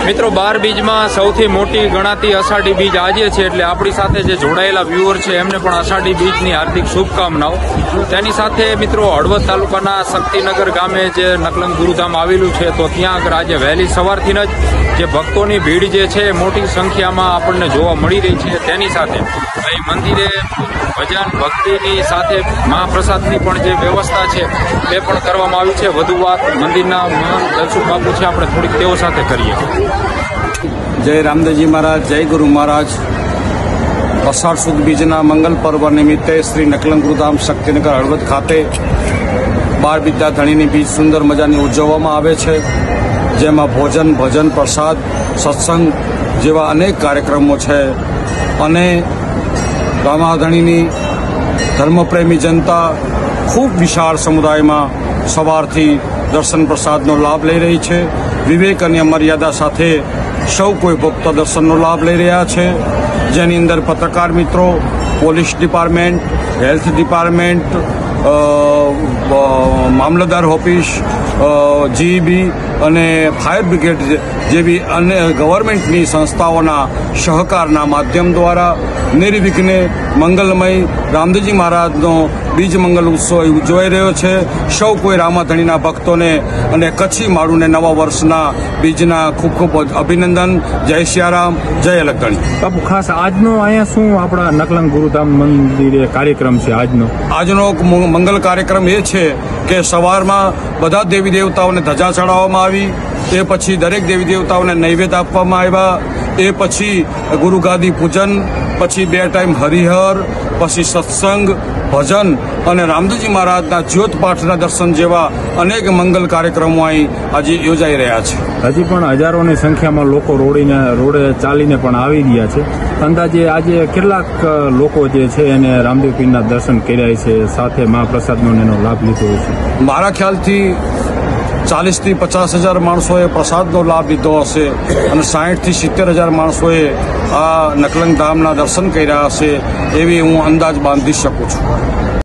મિત્રો 12 બીજમાં સૌથી મોટી ગણાતી અષાઢી બીજ આજે છે, એટલે આપણી સાથે જે જોડાયેલા વ્યુઅર છે એમને પણ અષાઢી બીજની હાર્દિક શુભકામનાઓ। તેની સાથે મિત્રો હળવદ તાલુકાના શક્તિનગર ગામે જે નકલંગ ગુરુધામ આવેલું છે, તો ત્યાં આગળ આજે વહેલી સવારથી જ જે ભક્તોની ભીડ જે છે મોટી સંખ્યામાં આપણને જોવા મળી રહી છે। તેની સાથે અહીં મંદિરે ભજન ભક્તિની સાથે મહાપ્રસાદની પણ જે વ્યવસ્થા છે તે પણ કરવામાં આવી છે। વધુ વાત મંદિરના મહંત દલસુખ બાપુ છે, આપણે થોડીક તેઓ સાથે કરીએ। જય રામદેવજી મહારાજ, જય ગુરુ મહારાજ। અષાઢ સુદ બીજના મંગલ પર્વ નિમિત્તે શ્રી નકલંગ ગુરુધામ શક્તિનગર હળવદ ખાતે 12 બીજના ધણીની બીજ સુંદર મજાની ઉજવવામાં આવે છે, જેમાં ભોજન, ભજન, પ્રસાદ, સત્સંગ જેવા અનેક કાર્યક્રમો છે અને રામાધણીની ધર્મપ્રેમી જનતા ખૂબ વિશાળ સમુદાયમાં સવારથી દર્શન પ્રસાદનો લાભ લઈ રહી છે। વિવેક અને મર્યાદા સાથે સૌ કોઈ ભક્ત દર્શનનો લાભ લઈ રહ્યા છે, જેની અંદર પત્રકાર મિત્રો, પોલીસ ડિપાર્ટમેન્ટ, હેલ્થ ડિપાર્ટમેન્ટ, મામલતદાર ઓફિસ, જીઈબી અને ફાયર બ્રિગેડ જેવી અન્ય ગવર્મેન્ટની સંસ્થાઓના સહકારના માધ્યમ દ્વારા નિર્વિઘ્ને મંગલમય રામદેવજી મહારાજનો બીજ મંગલ ઉત્સવ ઉજવાઈ રહ્યો છે। સૌ કોઈ રામાધણીના ભક્તોને અને કચ્છી માળુને નવા વર્ષના બીજના ખૂબ ખૂબ અભિનંદન। જય સિયારામ, જય અલગધણી। બાપુ, ખાસ આજનો અહીંયા શું આપણા નકલંગ ગુરુધામ મંદિરે કાર્યક્રમ છે? આજનો મંગલ કાર્યક્રમ એ છે કે સવારમાં બધા દેવી દેવતાઓને ધજા ચડાવવામાં આવી, એ પછી દરેક દેવી દેવતાઓને નૈવેદ્ય આપવામાં આવ્યા, એ પછી ગુરુગાદી પૂજન, પછી 2 ટાઈમ હરિહર, પછી સત્સંગ, ભજન અને રામદેવજી મહારાજના જ્યોત પાઠના દર્શન જેવા અનેક મંગલ કાર્યક્રમો અહીં આજે યોજાઈ રહ્યા છે। હજી પણ હજારોની સંખ્યામાં લોકો રોડે ચાલીને પણ આવી રહ્યા છે। અંદાજે આજે કેટલાક લોકો જે છે એને રામદેવ પીરના દર્શન કર્યા છે, સાથે મહાપ્રસાદનો એનો લાભ લીધો છે? મારા ખ્યાલથી 40 થી 50 હજાર માણસોએ પ્રસાદનો લાભ લીધો હશે અને 60 થી 70 હજાર માણસોએ આ નકલંગ ધામના દર્શન કર્યા હશે, એવી હું અંદાજ બાંધી શકું છું।